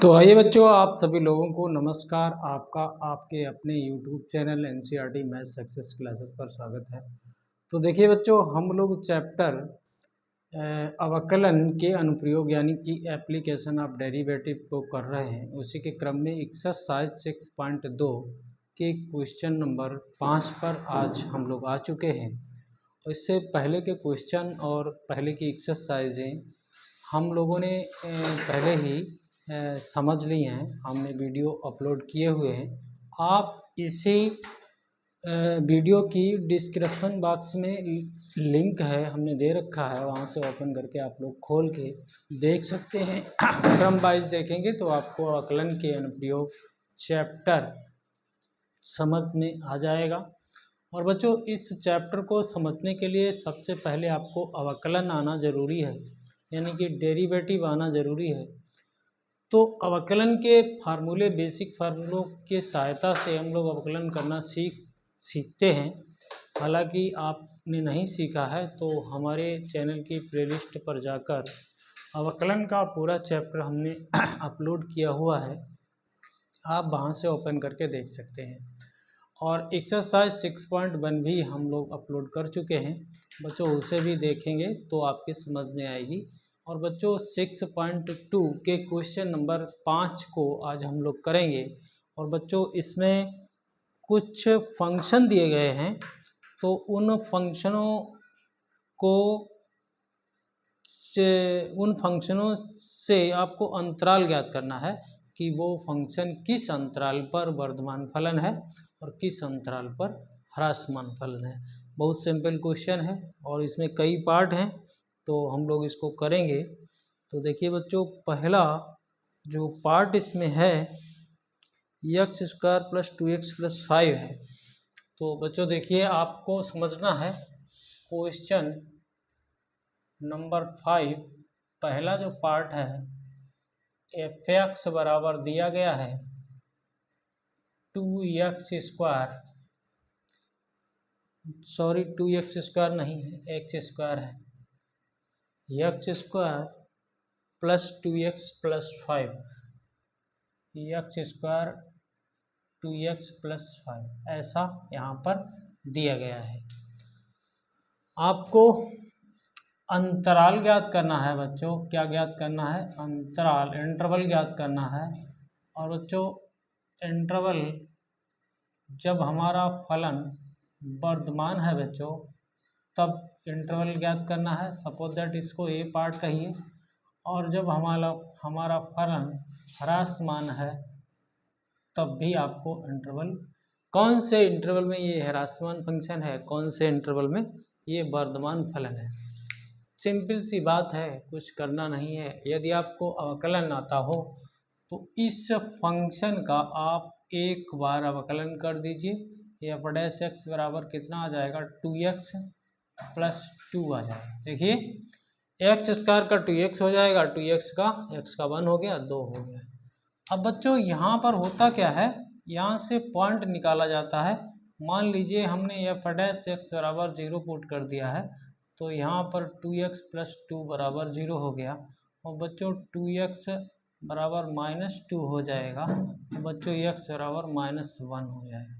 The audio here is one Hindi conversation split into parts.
तो आइए बच्चों, आप सभी लोगों को नमस्कार। आपका आपके अपने YouTube channel NCERT math success classes पर स्वागत है। तो देखिए बच्चों, हम लोग चैप्टर अवकलन के अनुप्रयोग यानी कि एप्लीकेशन ऑफ डेरिवेटिव को कर रहे हैं। उसी के क्रम में एक्सरसाइज 6.2 के क्वेश्चन नंबर 5 पर आज हम लोग आ चुके हैं। इससे पहले के क्वेश्चन और पहले की एक्सरसाइजें हम लोगों ने पहले ही समझ ली हैं। हमने वीडियो अपलोड किए हुए हैं। आप इसी वीडियो की डिस्क्रिप्शन बॉक्स में लिंक है, हमने दे रखा है, वहाँ से ओपन करके आप लोग खोल के देख सकते हैं। क्रम वाइज देखेंगे तो आपको अवकलन के अनुप्रयोग चैप्टर समझ में आ जाएगा। और बच्चों, इस चैप्टर को समझने के लिए सबसे पहले आपको अवकलन आना ज़रूरी है, यानी कि डेरिवेटिव आना ज़रूरी है। तो अवकलन के फार्मूले, बेसिक फार्मूलों के सहायता से हम लोग अवकलन करना सीखते हैं। हालांकि आपने नहीं सीखा है तो हमारे चैनल की प्लेलिस्ट पर जाकर अवकलन का पूरा चैप्टर हमने अपलोड किया हुआ है, आप वहाँ से ओपन करके देख सकते हैं। और एक्सरसाइज 6.1 भी हम लोग अपलोड कर चुके हैं बच्चों, उसे भी देखेंगे तो आपकी समझ में आएगी। और बच्चों 6.2 के क्वेश्चन नंबर 5 को आज हम लोग करेंगे। और बच्चों इसमें कुछ फंक्शन दिए गए हैं, तो उन फंक्शनों से आपको अंतराल ज्ञात करना है कि वो फंक्शन किस अंतराल पर वर्धमान फलन है और किस अंतराल पर ह्रासमान फलन है। बहुत सिंपल क्वेश्चन है और इसमें कई पार्ट हैं, तो हम लोग इसको करेंगे। तो देखिए बच्चों, पहला जो पार्ट इसमें है x² + 2x + 5 है। तो बच्चों देखिए, आपको समझना है क्वेश्चन नंबर 5, पहला जो पार्ट है, f(x) बराबर दिया गया है 2x², सॉरी 2x² नहीं है, x² है, x² + 2x + 5, x² 2x + 5 ऐसा यहाँ पर दिया गया है। आपको अंतराल ज्ञात करना है बच्चों। क्या ज्ञात करना है? अंतराल, इंटरवल ज्ञात करना है। और बच्चों इंटरवल, जब हमारा फलन वर्धमान है बच्चों, तब इंटरवल ज्ञात करना है। सपोज दैट इसको ए पार्ट कहिए। और जब हमारा फलन ह्रासमान है, तब भी आपको इंटरवल, कौन से इंटरवल में ये ह्रासमान फंक्शन है, कौन से इंटरवल में ये वर्धमान फलन है। सिंपल सी बात है, कुछ करना नहीं है। यदि आपको अवकलन आता हो तो इस फंक्शन का आप एक बार अवकलन कर दीजिए। f' बराबर कितना आ जाएगा? 2x + 2 आ जाएगा। देखिए x² का 2x हो जाएगा, 2x का x का 1 हो गया, 2 हो गया। अब बच्चों यहाँ पर होता क्या है, यहाँ से पॉइंट निकाला जाता है। मान लीजिए हमने f' बराबर 0 पुट कर दिया है, तो यहाँ पर 2x + 2 बराबर 0 हो गया। और बच्चों 2x बराबर -2 हो जाएगा, बच्चों x बराबर -1 हो जाएगा।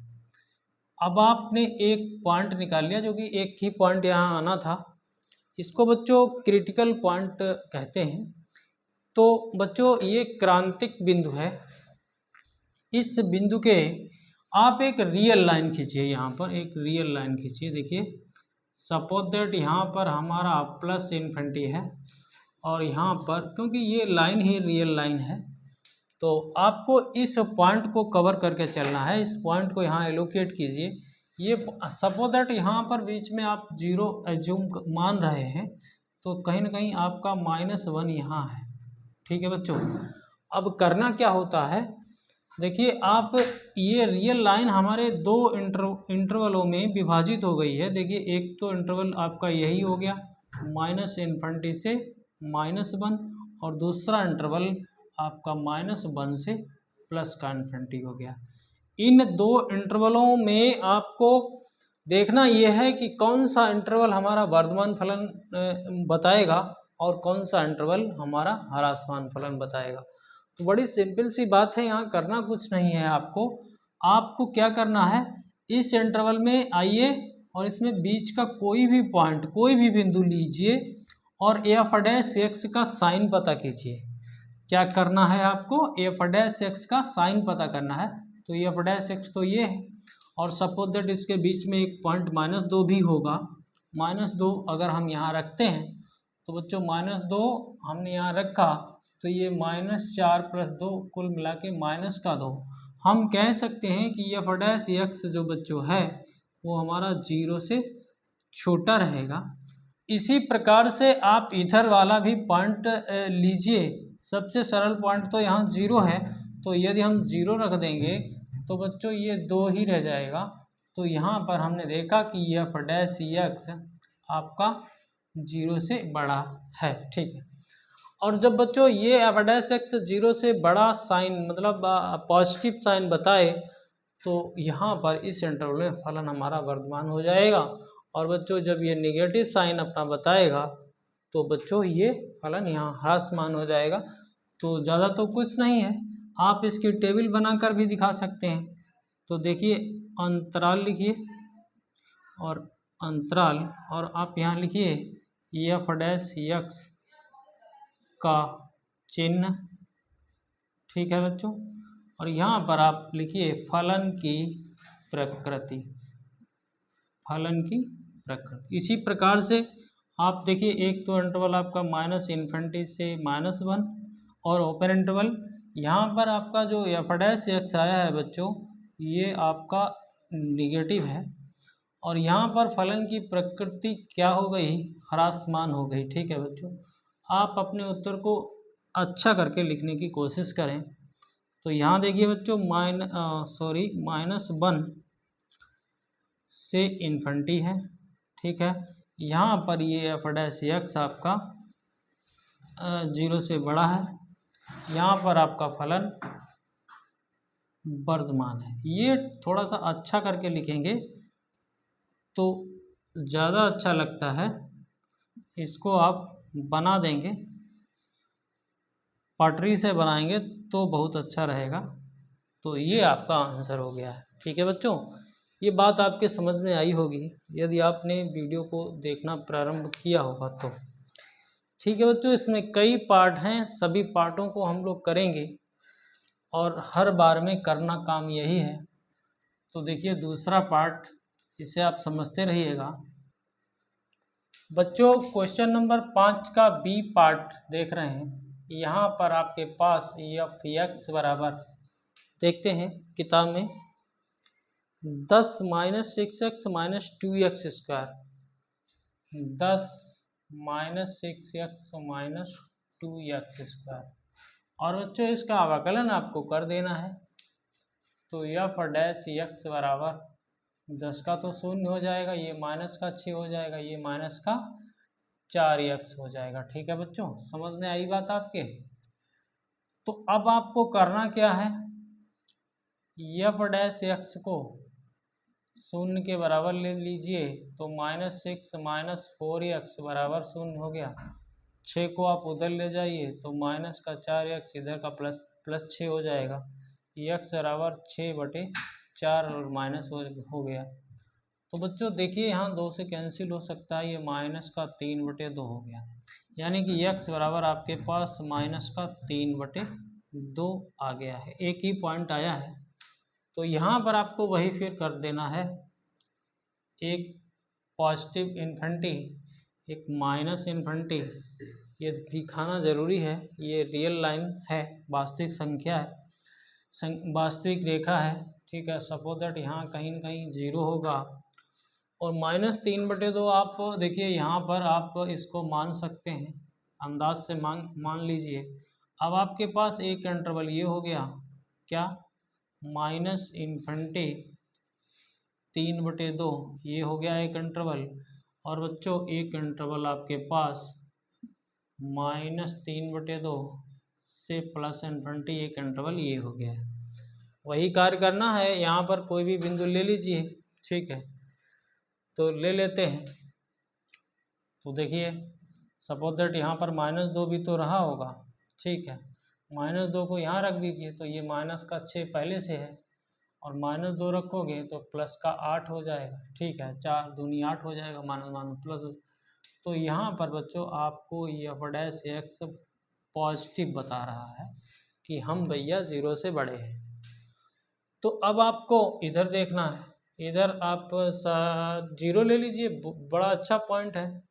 अब आपने एक पॉइंट निकाल लिया, जो कि एक ही पॉइंट यहाँ आना था। इसको बच्चों क्रिटिकल पॉइंट कहते हैं। तो बच्चों ये क्रांतिक बिंदु है। इस बिंदु के आप एक रियल लाइन खींचिए, यहाँ पर एक रियल लाइन खींचिए। देखिए सपोज दैट यहाँ पर हमारा +∞ है और यहाँ पर, क्योंकि ये लाइन ही रियल लाइन है, तो आपको इस पॉइंट को कवर करके चलना है। इस पॉइंट को यहाँ एलोकेट कीजिए। ये सपोज दैट यहाँ पर बीच में आप 0 एज्यूम मान रहे हैं, तो कहीं ना कहीं आपका -1 यहाँ है। ठीक है बच्चों, अब करना क्या होता है, देखिए आप, ये रियल लाइन हमारे दो इंटरवलों में विभाजित हो गई है। देखिए एक तो इंटरवल आपका यही हो गया -∞ से -1, और दूसरा इंटरवल आपका -1 से +∞ हो गया। इन दो इंटरवलों में आपको देखना यह है कि कौन सा इंटरवल हमारा वर्धमान फलन बताएगा और कौन सा इंटरवल हमारा ह्रासमान फलन बताएगा। तो बड़ी सिंपल सी बात है, यहाँ करना कुछ नहीं है आपको। आपको क्या करना है, इस इंटरवल में आइए और इसमें बीच का कोई भी पॉइंट, कोई भी बिंदु लीजिए और एफ डैश एक्स का साइन पता कीजिए। क्या करना है आपको, एफ डैश एक्स का साइन पता करना है। तो एफ डैश एक्स तो ये है, और सपोज दैट इसके बीच में एक पॉइंट -2 भी होगा। -2 अगर हम यहाँ रखते हैं तो बच्चों -2 हमने यहाँ रखा तो ये -4 + 2 कुल मिला के -2। हम कह सकते हैं कि एफ डैश एक्स जो बच्चों है वो हमारा 0 से छोटा रहेगा। इसी प्रकार से आप इधर वाला भी पॉइंट लीजिए। सबसे सरल पॉइंट तो यहाँ 0 है, तो यदि हम 0 रख देंगे तो बच्चों ये 2 ही रह जाएगा। तो यहाँ पर हमने देखा कि एफ डैश एक्स आपका 0 से बड़ा है, ठीक है। और जब बच्चों ये एफ डैश एक्स 0 से बड़ा साइन मतलब पॉजिटिव साइन बताए तो यहाँ पर इस इंटरवल में फलन हमारा वर्धमान हो जाएगा। और बच्चों जब ये निगेटिव साइन अपना बताएगा तो बच्चों ये फलन यहाँ ह्रासमान हो जाएगा। तो ज़्यादा तो कुछ नहीं है, आप इसकी टेबल बनाकर भी दिखा सकते हैं। तो देखिए अंतराल लिखिए और अंतराल, और आप यहाँ लिखिए एफ डैश एक्स का चिन्ह, ठीक है बच्चों। और यहाँ पर आप लिखिए फलन की प्रकृति, फलन की प्रकृति। इसी प्रकार से आप देखिए एक तो इंटरवल आपका -∞ से -1 और ओपन इंटरवल, यहाँ पर आपका जो एफ डैश एक्स आया है बच्चों ये आपका निगेटिव है, और यहाँ पर फलन की प्रकृति क्या हो गई, ह्रासमान हो गई, ठीक है बच्चों। आप अपने उत्तर को अच्छा करके लिखने की कोशिश करें। तो यहाँ देखिए बच्चों -1 से इन्फिनिटी है, ठीक है। यहाँ पर ये एफ डैश एक्स आपका 0 से बड़ा है, यहाँ पर आपका फलन वर्धमान है। ये थोड़ा सा अच्छा करके लिखेंगे तो ज़्यादा अच्छा लगता है। इसको आप बना देंगे, पटरी से बनाएंगे तो बहुत अच्छा रहेगा। तो ये आपका आंसर हो गया है, ठीक है बच्चों। ये बात आपके समझ में आई होगी यदि आपने वीडियो को देखना प्रारंभ किया होगा तो, ठीक है बच्चों। इसमें कई पार्ट हैं, सभी पार्टों को हम लोग करेंगे और हर बार में करना काम यही है। तो देखिए दूसरा पार्ट, इसे आप समझते रहिएगा बच्चों। क्वेश्चन नंबर 5 का बी पार्ट देख रहे हैं। यहाँ पर आपके पास एफ एक्स बराबर, देखते हैं किताब में, 10 - 6x - 2x square, 10 - 6x - 2x square. और बच्चों इसका अवकलन आपको कर देना है। तो एफ डैश एक्स बराबर 10 का तो 0 हो जाएगा, ये माइनस का 6 हो जाएगा, ये माइनस का 4x हो जाएगा, ठीक है बच्चों। समझ में आई बात आपके। तो अब आपको करना क्या है, एफ डैश एक्स को 0 के बराबर ले लीजिए तो -6 - 4x बराबर 0 हो गया। 6 को आप उधर ले जाइए तो माइनस का 4x इधर का प्लस 6 हो जाएगा। x बराबर 6/4 और माइनस हो गया। तो बच्चों देखिए यहाँ 2 से कैंसिल हो सकता है, ये माइनस का 3/2 हो गया। यानी कि x बराबर आपके पास माइनस का 3/2 आ गया है, एक ही पॉइंट आया है। तो यहाँ पर आपको वही फिर कर देना है, एक पॉजिटिव इन्फिनिटी एक माइनस इन्फिनिटी, ये दिखाना ज़रूरी है। ये रियल लाइन है, वास्तविक संख्या है, वास्तविक रेखा है, ठीक है। सपोज दैट यहाँ कहीं न कहीं 0 होगा और -3/2 आप देखिए यहाँ पर आप इसको मान सकते हैं, अंदाज से मान लीजिए। अब आपके पास एक इंटरवल ये हो गया, क्या, -∞ 3/2 ये हो गया एक इंटरवल। और बच्चों एक इंटरवल आपके पास -3/2 से +∞ एक इंटरवल ये हो गया है। वही कार्य करना है, यहाँ पर कोई भी बिंदु ले लीजिए, ठीक है। तो ले लेते हैं। तो देखिए सपोज दैट यहाँ पर -2 भी तो रहा होगा, ठीक है। -2 को यहाँ रख दीजिए, तो ये माइनस का 6 पहले से है, और -2 रखोगे तो प्लस का 8 हो जाएगा। ठीक है, 4 दूनी 8 हो जाएगा, माइनस माइनस प्लस। तो यहाँ पर बच्चों आपको f' पॉजिटिव बता रहा है कि हम भैया 0 से बड़े हैं। तो अब आपको इधर देखना है, इधर आप 0 ले लीजिए, बड़ा अच्छा पॉइंट है,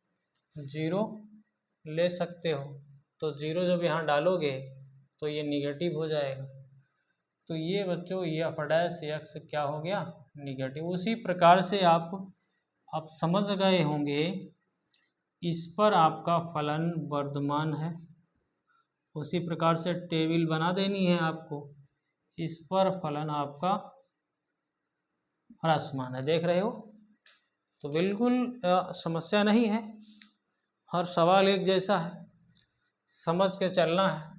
0 ले सकते हो। तो 0 जब यहाँ डालोगे तो ये निगेटिव हो जाएगा। तो ये बच्चों f' क्या हो गया, निगेटिव। उसी प्रकार से आप समझ गए होंगे, इस पर आपका फलन वर्धमान है। उसी प्रकार से टेबल बना देनी है आपको, इस पर फलन आपका ह्रासमान है, देख रहे हो। तो बिल्कुल समस्या नहीं है, हर सवाल एक जैसा है, समझ के चलना है।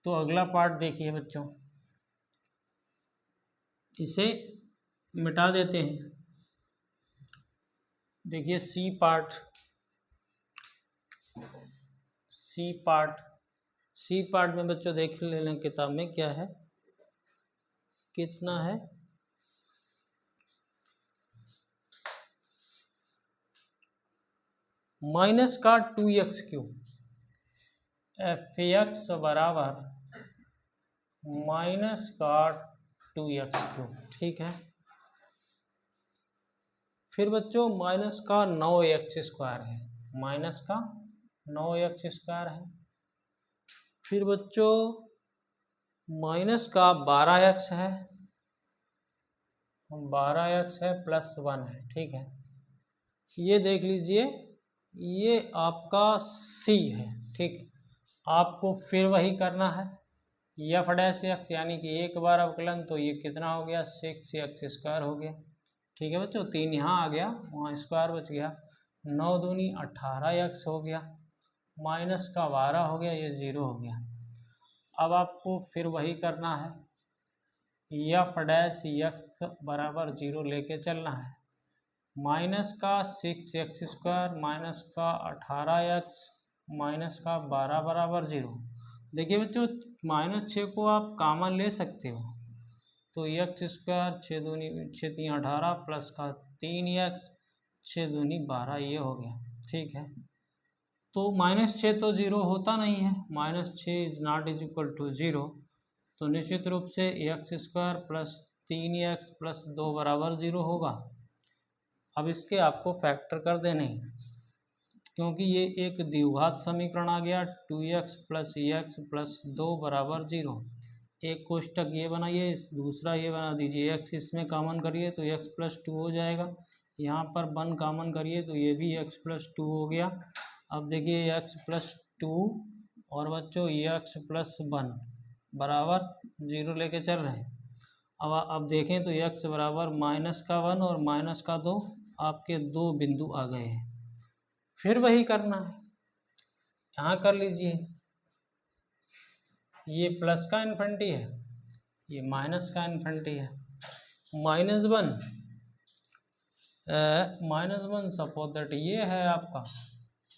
तो अगला पार्ट देखिए बच्चों, इसे मिटा देते हैं। देखिए सी पार्ट में बच्चों देख लेना किताब में क्या है, कितना है, माइनस का 2x³ f बराबर माइनस का 2x³। ठीक है, फिर बच्चों माइनस का 9x² है, माइनस का 9x² है। फिर बच्चों माइनस का 12x है, 12x है प्लस 1 है। ठीक है, ये देख लीजिए, ये आपका C है। ठीक है, आपको फिर वही करना है, f' यानी कि एक बार अवकलन, तो ये कितना हो गया, 6x² हो गया। ठीक है बच्चों, 3 यहाँ आ गया, वहाँ स्क्वायर बच गया, 9 दूनी 18x हो गया, माइनस का 12 हो गया, ये 0 हो गया। अब आपको फिर वही करना है, f' बराबर 0 लेके चलना है, माइनस का 6x² माइनस का 18x माइनस का 12 बराबर 0। देखिए बच्चों, -6 को आप कॉमन ले सकते हो, तो x² 6 दूनी 6 3 18 प्लस का 3x 6 दूनी 12, ये हो गया। ठीक है, तो -6 तो 0 होता नहीं है, -6 is not is equal to 0, तो निश्चित रूप से x² प्लस 3x प्लस 2 बराबर 0 होगा। अब इसके आपको फैक्टर कर देने हैं, क्योंकि ये एक द्विघात समीकरण आ गया, 2x प्लस x प्लस 2 बराबर 0। एक कोष्टक ये बनाइए, इस दूसरा ये बना दीजिए, x इसमें कॉमन करिए तो x प्लस 2 हो जाएगा, यहाँ पर 1 कॉमन करिए तो ये भी x प्लस 2 हो गया। अब देखिए x प्लस 2 और बच्चों x प्लस 1 बराबर 0 लेके चल रहे हैं। अब देखें तो x बराबर -1 और -2, आपके 2 बिंदु आ गए हैं। फिर वही करना है, यहाँ कर लीजिए, ये प्लस का इन्फिनिटी है, ये माइनस का इन्फिनिटी है, -1 सपोज दैट ये है आपका,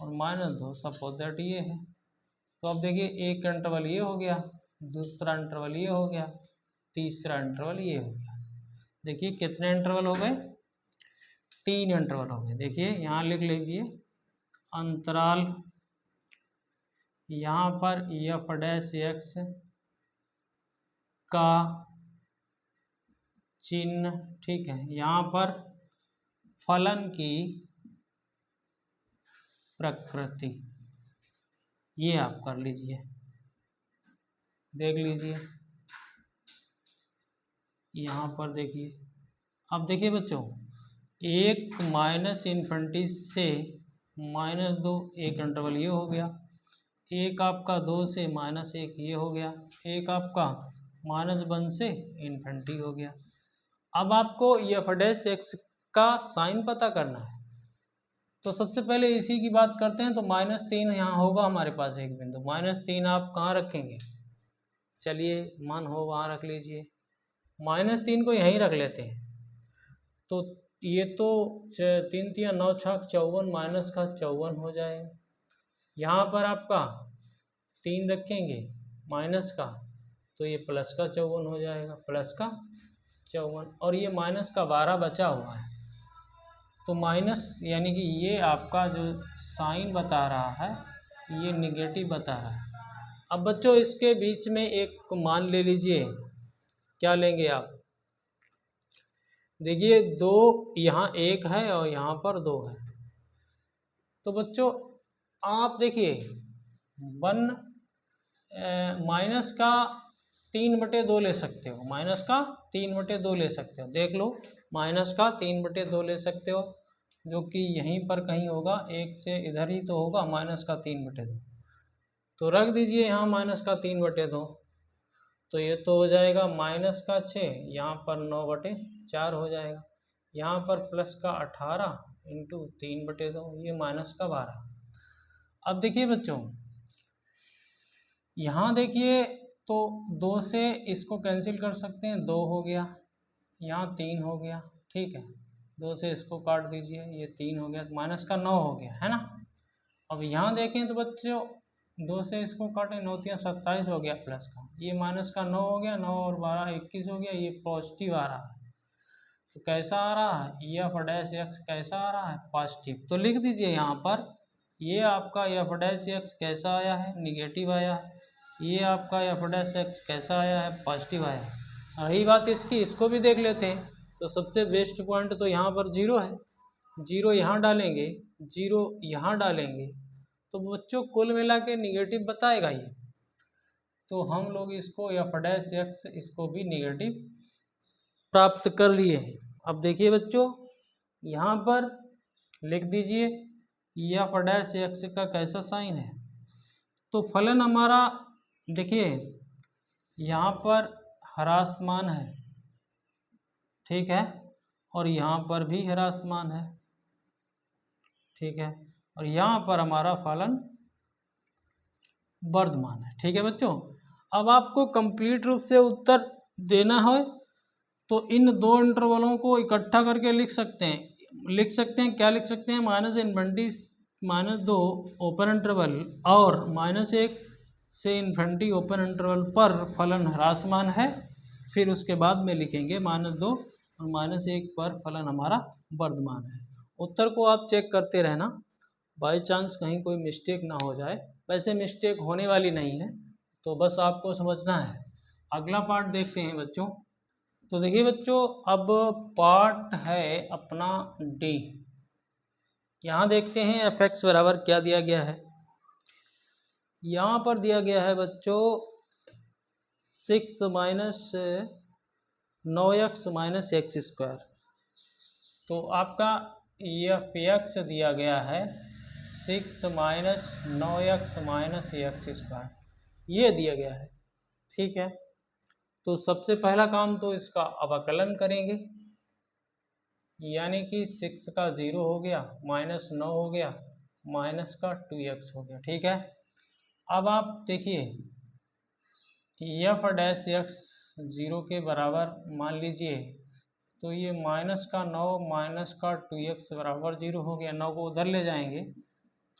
और -2 सपोज दैट ये है। तो अब देखिए, एक इंटरवल ये हो गया, दूसरा इंटरवल ये हो गया, तीसरा इंटरवल ये हो गया। देखिए कितने इंटरवल हो गए, 3 इंटरवल हो गए। देखिए यहाँ लिख लीजिए, अंतराल यहाँ पर f' का चिन्ह, ठीक है, यहाँ पर फलन की प्रकृति, ये आप कर लीजिए, देख लीजिए यहाँ पर देखिए। अब देखिए बच्चों, एक -इन्फिनिटी से -2, एक इंटरवल ये हो गया, एक आपका 2 से -1 ये हो गया, एक आपका -1 से इन्फिनिटी हो गया। अब आपको f' का साइन पता करना है, तो सबसे पहले इसी की बात करते हैं। तो -3 यहाँ होगा हमारे पास एक बिंदु, -3 आप कहाँ रखेंगे, चलिए मन हो वहाँ रख लीजिए, -3 को यहीं रख लेते हैं। तो ये तो 3 3 9 6 54, -54 हो जाएगा। यहाँ पर आपका 3 रखेंगे माइनस का, तो ये प्लस का 54 हो जाएगा, प्लस का 54, और ये माइनस का 12 बचा हुआ है, तो माइनस यानी कि ये आपका जो साइन बता रहा है ये निगेटिव बता रहा है। अब बच्चों इसके बीच में एक मान ले लीजिए, क्या लेंगे आप, देखिए 2 यहाँ 1 है और यहाँ पर 2 है, तो बच्चों आप देखिए 1 माइनस का 3/2 ले सकते हो, माइनस का 3/2 ले सकते हो, देख लो माइनस का 3/2 ले सकते हो, जो कि यहीं पर कहीं होगा, 1 से इधर ही तो होगा, माइनस का 3/2, तो रख दीजिए यहाँ माइनस का 3/2, तो ये तो हो जाएगा माइनस का 6, यहाँ पर 9/4 हो जाएगा, यहाँ पर प्लस का 18 इंटू 3/2, ये माइनस का 12। अब देखिए बच्चों यहाँ देखिए, तो 2 से इसको कैंसिल कर सकते हैं, 2 हो गया, यहाँ 3 हो गया, ठीक है, 2 से इसको काट दीजिए, ये 3 हो गया, माइनस का 9 हो गया, है ना। अब यहाँ देखें तो बच्चों 2 से इसको काटें, 9 3 27 हो गया प्लस का, ये माइनस का 9 हो गया, 9 और 12 21 हो गया, ये पॉजिटिव आ रहा है, तो कैसा आ रहा है, एफ डैश एक्स कैसा आ रहा है, पॉजिटिव, तो लिख दीजिए यहाँ पर ये आपका एफ डैश एक्स कैसा आया है, निगेटिव आया है, ये आपका एफ डैश एक्स कैसा आया है, पॉजिटिव आया है। रही बात इसकी, इसको भी देख लेते हैं, तो सबसे बेस्ट पॉइंट तो यहाँ पर 0 है, 0 यहाँ डालेंगे, 0 यहाँ डालेंगे, तो बच्चों कुल मिला के निगेटिव बताएगा ये, तो हम लोग इसको एफ डैश एक्स इसको भी निगेटिव प्राप्त कर लिए हैं। अब देखिए बच्चों यहाँ पर लिख दीजिए एफ डैश एक्स का कैसा साइन है, तो फलन हमारा देखिए यहाँ पर ह्रासमान है, ठीक है, और यहाँ पर भी ह्रासमान है, ठीक है, और यहाँ पर हमारा फलन वर्धमान है, ठीक है बच्चों। अब आपको कंप्लीट रूप से उत्तर देना है तो इन 2 इंटरवलों को इकट्ठा करके लिख सकते हैं, क्या लिख सकते हैं, -∞ -2 ओपन इंटरवल और -1 से इन्फिनिटी ओपन इंटरवल पर फलन ह्रासमान है, फिर उसके बाद में लिखेंगे -2 और -1 पर फलन हमारा वर्धमान है। उत्तर को आप चेक करते रहना, बाई चांस कहीं कोई मिस्टेक ना हो जाए, वैसे मिस्टेक होने वाली नहीं है, तो बस आपको समझना है। अगला पार्ट देखते हैं बच्चों, तो देखिए बच्चों अब पार्ट है अपना डी, यहाँ देखते हैं एफ एक्स बराबर क्या दिया गया है, यहाँ पर दिया गया है बच्चों 6 - 9x - x², तो आपका एफ एक्स दिया गया है 6 - 9x - x², ये दिया गया है, ठीक है। तो सबसे पहला काम तो इसका अवकलन करेंगे, यानी कि 6 का 0 हो गया, -9 हो गया, माइनस का 2x हो गया, ठीक है। अब आप देखिए एफ डैश एक्स 0 के बराबर मान लीजिए, तो ये -9 माइनस का 2x बराबर 0 हो गया, 9 को उधर ले जाएंगे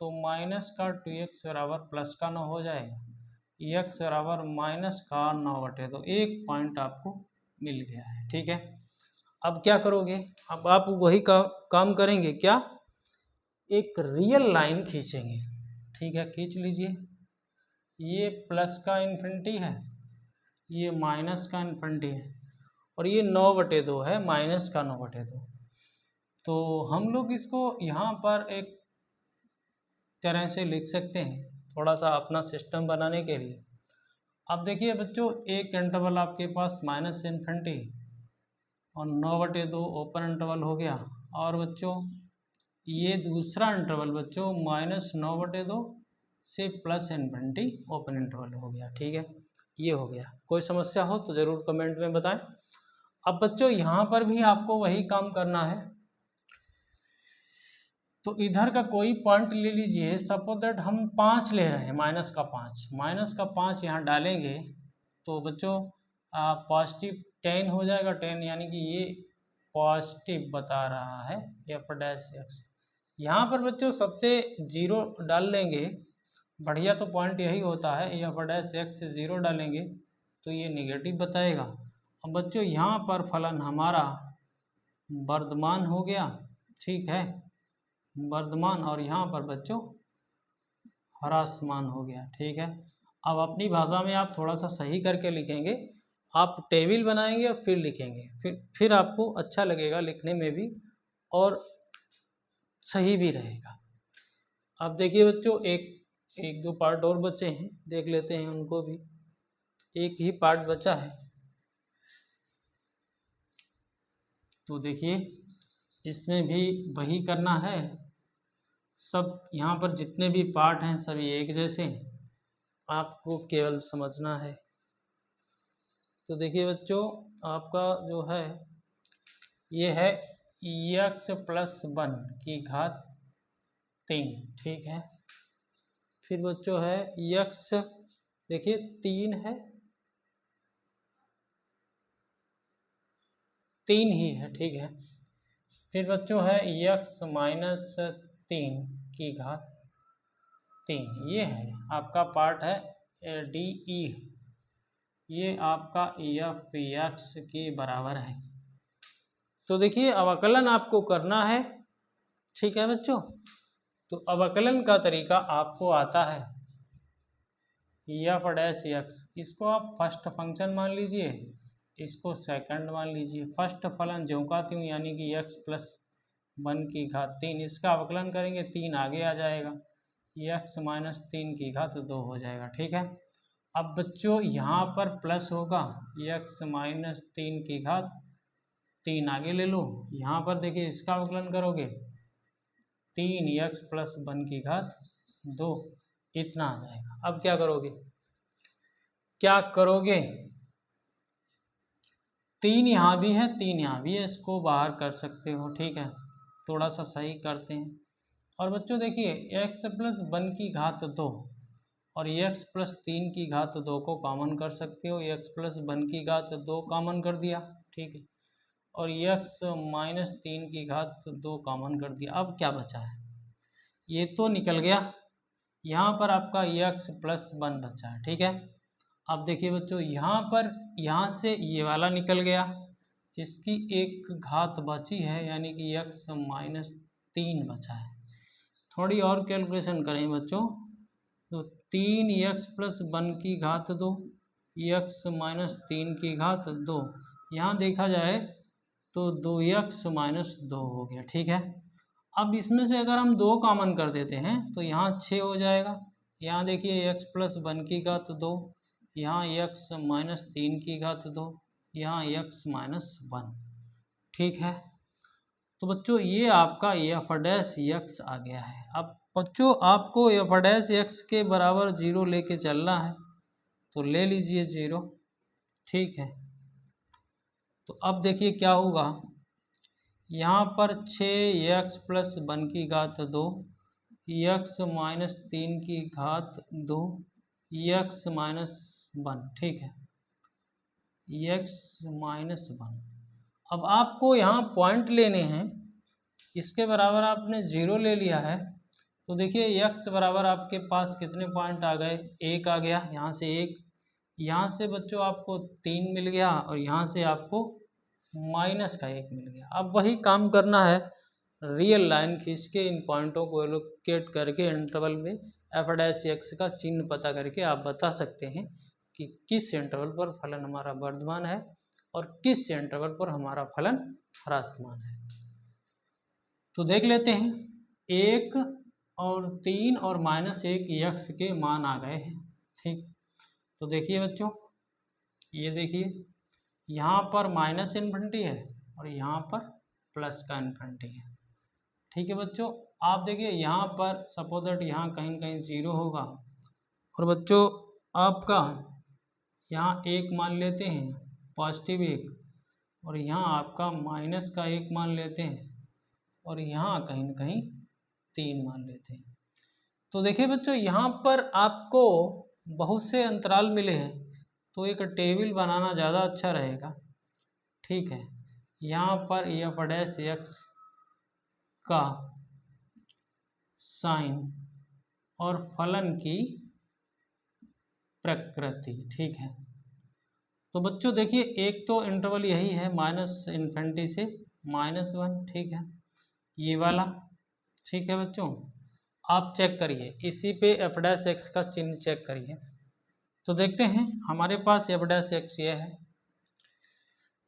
तो -2x बराबर +9 हो जाएगा, x बराबर -9/2, तो एक पॉइंट आपको मिल गया है, ठीक है। अब क्या करोगे, अब आप वही काम करेंगे, क्या, एक रियल लाइन खींचेंगे, ठीक है, खींच लीजिए, ये प्लस का इन्फिनिटी है, ये माइनस का इन्फिनिटी है, और ये 9/2 है, माइनस का 9/2, तो हम लोग इसको यहाँ पर एक तरह से लिख सकते हैं, थोड़ा सा अपना सिस्टम बनाने के लिए। अब देखिए बच्चों एक इंटरवल आपके पास -∞ और 9/2 ओपन इंटरवल हो गया, और बच्चों ये दूसरा इंटरवल बच्चों -9/2 से +∞ ओपन इंटरवल हो गया, ठीक है, ये हो गया। कोई समस्या हो तो ज़रूर कमेंट में बताएं। अब बच्चों यहाँ पर भी आपको वही काम करना है, तो इधर का कोई पॉइंट ले लीजिए, सपोज दैट हम 5 ले रहे हैं, -5 यहाँ डालेंगे तो बच्चों पॉजिटिव 10 हो जाएगा, 10 यानी कि ये पॉजिटिव बता रहा है एफ डैश एक्स। यहाँ पर बच्चों सबसे 0 डाल लेंगे बढ़िया तो पॉइंट यही होता है, एफ डैश एक्स से 0 डालेंगे तो ये निगेटिव बताएगा। अब बच्चों यहाँ पर फलन हमारा वर्धमान हो गया, ठीक है, वर्धमान, और यहाँ पर बच्चों ह्रासमान हो गया, ठीक है। अब अपनी भाषा में आप थोड़ा सा सही करके लिखेंगे, आप टेबल बनाएंगे और फिर लिखेंगे, फिर आपको अच्छा लगेगा लिखने में भी और सही भी रहेगा। अब देखिए बच्चों, एक दो पार्ट और बचे हैं, देख लेते हैं उनको भी। एक ही पार्ट बचा है, तो देखिए इसमें भी वही करना है। सब यहाँ पर जितने भी पार्ट हैं सभी एक जैसे हैं, आपको केवल समझना है। तो देखिए बच्चों, आपका जो है ये है x प्लस 1 की घात 3, ठीक है। फिर बच्चों है x, देखिए 3 है, 3 ही है, ठीक है। फिर बच्चों है x माइनस 3 की घात 3, ये है आपका पार्ट है डी ई, ये आपका एफ एक्स के बराबर है। तो देखिए अवकलन आपको करना है, ठीक है बच्चों। तो अवकलन का तरीका आपको आता है, एफ डैश एक्स, इसको आप फर्स्ट फंक्शन मान लीजिए, इसको सेकंड मान लीजिए। फर्स्ट फलन ज्यों का त्यों यानी कि x प्लस 1 की घात 3, इसका अवकलन करेंगे 3 आगे आ जाएगा, x माइनस 3 की घात 2 हो जाएगा, ठीक है। अब बच्चों यहाँ पर प्लस होगा, x माइनस 3 की घात 3 आगे ले लो, यहाँ पर देखिए इसका अवकलन करोगे 3x प्लस 1 की घात 2, इतना आ जाएगा। अब क्या करोगे, 3 यहाँ भी है 3 यहाँ भी है, इसको बाहर कर सकते हो, ठीक है। थोड़ा सा सही करते हैं। और बच्चों देखिए x प्लस 1 की घात 2 और x प्लस 3 की घात 2 को कॉमन कर सकते हो, x प्लस 1 की घात 2 कॉमन कर दिया, ठीक है, और x माइनस 3 की घात 2 कॉमन कर दिया। अब क्या बचा है, ये तो निकल गया, यहाँ पर आपका x प्लस 1 बचा है, ठीक है। अब देखिए बच्चों यहाँ पर, यहाँ से ये वाला निकल गया, इसकी एक घात बची है यानी कि x माइनस 3 बचा है। थोड़ी और कैलकुलेशन करें बच्चों, तो 3x प्लस 1 की घात 2, x माइनस 3 की घात 2, यहाँ देखा जाए तो 2x माइनस 2 हो गया, ठीक है। अब इसमें से अगर हम 2 कॉमन कर देते हैं तो यहाँ 6 हो जाएगा। यहाँ देखिए x प्लस 1 की घात 2, यहाँ x माइनस 3 की घात 2, यहाँ x माइनस 1, ठीक है। तो बच्चों ये आपका एफ डैश एक्स आ गया है। अब बच्चों आपको एफ डैश एक्स के बराबर 0 लेके चलना है, तो ले लीजिए 0, ठीक है। तो अब देखिए क्या होगा, यहाँ पर 6x प्लस 1 की घात 2, x माइनस 3 की घात 2, x माइनस 1, ठीक है, x माइनस 1। अब आपको यहाँ पॉइंट लेने हैं, इसके बराबर आपने 0 ले लिया है, तो देखिए x बराबर आपके पास कितने पॉइंट आ गए, 1 आ गया, यहाँ से 1, यहाँ से बच्चों आपको 3 मिल गया, और यहाँ से आपको माइनस का 1 मिल गया। अब वही काम करना है, रियल लाइन खींच के इन पॉइंटों को एलोकेट करके इंटरवल में एफ डैश एक्स का चिन्ह पता करके आप बता सकते हैं कि किस इंटरवल पर फलन हमारा वर्धमान है और किस इंटरवल पर हमारा फलन ह्रासमान है। तो देख लेते हैं, 1 और 3 और -1 यक्स के मान आ गए हैं, ठीक। तो देखिए बच्चों, ये देखिए यहाँ पर माइनस इन्फिनिटी है और यहाँ पर प्लस का इन्फिनिटी है, ठीक है बच्चों। आप देखिए यहाँ पर सपोज दैट यहाँ कहीं न कहीं 0 होगा, और बच्चों आपका यहाँ 1 मान लेते हैं, पॉजिटिव 1, और यहाँ आपका माइनस का 1 मान लेते हैं, और यहाँ कहीं न कहीं 3 मान लेते हैं। तो देखिए बच्चों यहाँ पर आपको बहुत से अंतराल मिले हैं, तो एक टेबल बनाना ज़्यादा अच्छा रहेगा, ठीक है। यहाँ पर एफ डैश एक्स का साइन और फलन की प्रकृति। ठीक है, तो बच्चों देखिए एक तो इंटरवल यही है -∞ से -1। ठीक है, ये वाला। ठीक है बच्चों, आप चेक करिए इसी पे f' का चिन्ह चेक करिए। तो देखते हैं हमारे पास f' ये है।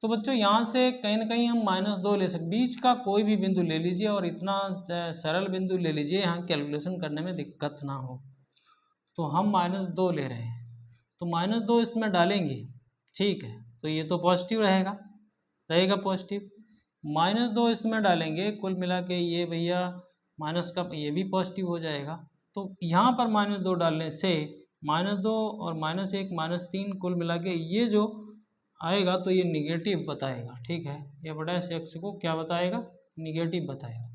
तो बच्चों यहाँ से कहीं ना कहीं हम -2 ले सकते, बीच का कोई भी बिंदु ले लीजिए और इतना सरल बिंदु ले लीजिए यहाँ कैलकुलेशन करने में दिक्कत ना हो। तो हम -2 ले रहे हैं, तो -2 इसमें डालेंगे। ठीक है, तो ये तो पॉजिटिव रहेगा पॉजिटिव। -2 इसमें डालेंगे, कुल मिला के ये भैया माइनस का ये भी पॉजिटिव हो जाएगा। तो यहाँ पर -2 डालने से -2 और -1 -3 कुल मिला के ये जो आएगा तो ये निगेटिव बताएगा। ठीक है, f' को क्या बताएगा? निगेटिव बताएगा।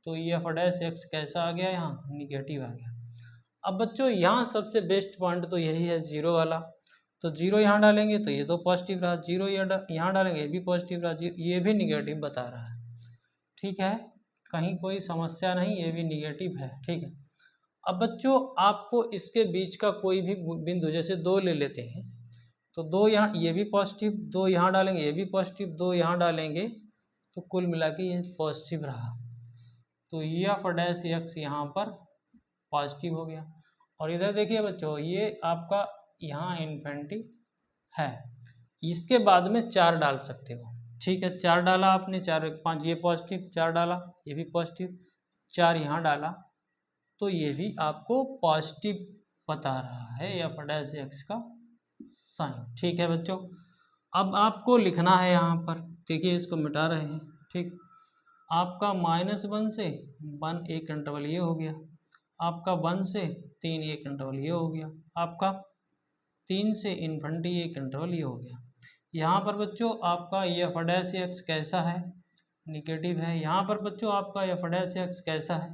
तो ये f' कैसा आ गया? यहाँ निगेटिव आ गया। अब बच्चों यहाँ सबसे बेस्ट पॉइंट तो यही है 0 वाला। तो 0 यहाँ डालेंगे तो ये तो पॉजिटिव रहा, 0 यहाँ डालेंगे ये भी पॉजिटिव रहा, ये भी निगेटिव बता रहा है। ठीक है, कहीं कोई समस्या नहीं, ये भी निगेटिव है। ठीक है, अब बच्चों आपको इसके बीच का कोई भी बिंदु, जैसे 2 ले लेते हैं, तो 2 यहाँ, ये भी पॉजिटिव, 2 यहाँ डालेंगे ये भी पॉजिटिव, 2 यहाँ डालेंगे तो कुल मिला के ये पॉजिटिव रहा। तो ये f' यहाँ पर पॉजिटिव हो गया। और इधर देखिए बच्चों ये आपका यहाँ इन्फिनिटी है, इसके बाद में 4 डाल सकते हो। ठीक है, 4 डाला आपने, 4 5 ये पॉजिटिव, 4 डाला ये भी पॉजिटिव, 4 यहाँ डाला तो ये भी आपको पॉजिटिव बता रहा है f' का साइन। ठीक है बच्चों, अब आपको लिखना है यहाँ पर, देखिए इसको मिटा रहे हैं। ठीक, आपका -1 से 1 एक इंटरवल ये हो गया, आपका 1 से 3 एक इंटरवल ये हो गया, आपका 3 से इन्फिनिटी एक इंटरवल ये हो गया। यहाँ पर बच्चों आपका ये f' कैसा है? निगेटिव है। यहाँ पर बच्चों आपका f' कैसा है?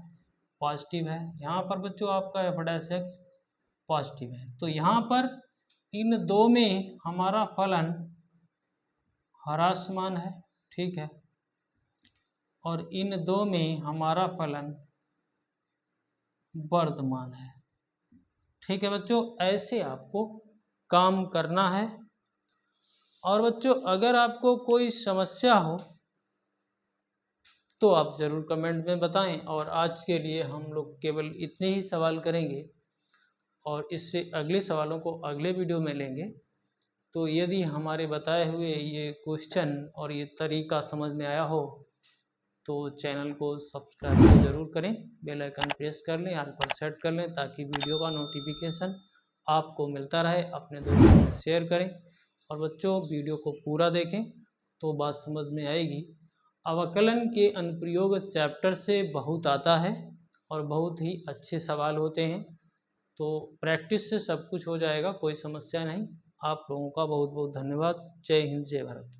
पॉजिटिव है। यहाँ पर बच्चों आपका f' पॉजिटिव है। तो यहाँ पर इन दो में हमारा फलन ह्रासमान है। ठीक है, और इन दो में हमारा फलन वर्धमान है। ठीक है बच्चों, ऐसे आपको काम करना है। और बच्चों अगर आपको कोई समस्या हो तो आप ज़रूर कमेंट में बताएं। और आज के लिए हम लोग केवल इतने ही सवाल करेंगे और इससे अगले सवालों को अगले वीडियो में लेंगे। तो यदि हमारे बताए हुए ये क्वेश्चन और ये तरीका समझ में आया हो तो चैनल को सब्सक्राइब ज़रूर करें, बेल आइकन प्रेस कर लें, ऑल पर सेट कर लें ताकि वीडियो का नोटिफिकेशन आपको मिलता रहे। अपने दोस्तों में शेयर करें और बच्चों वीडियो को पूरा देखें तो बात समझ में आएगी। अवकलन के अनुप्रयोग चैप्टर से बहुत आता है और बहुत ही अच्छे सवाल होते हैं। तो प्रैक्टिस से सब कुछ हो जाएगा, कोई समस्या नहीं। आप लोगों का बहुत बहुत धन्यवाद। जय हिंद, जय भारत।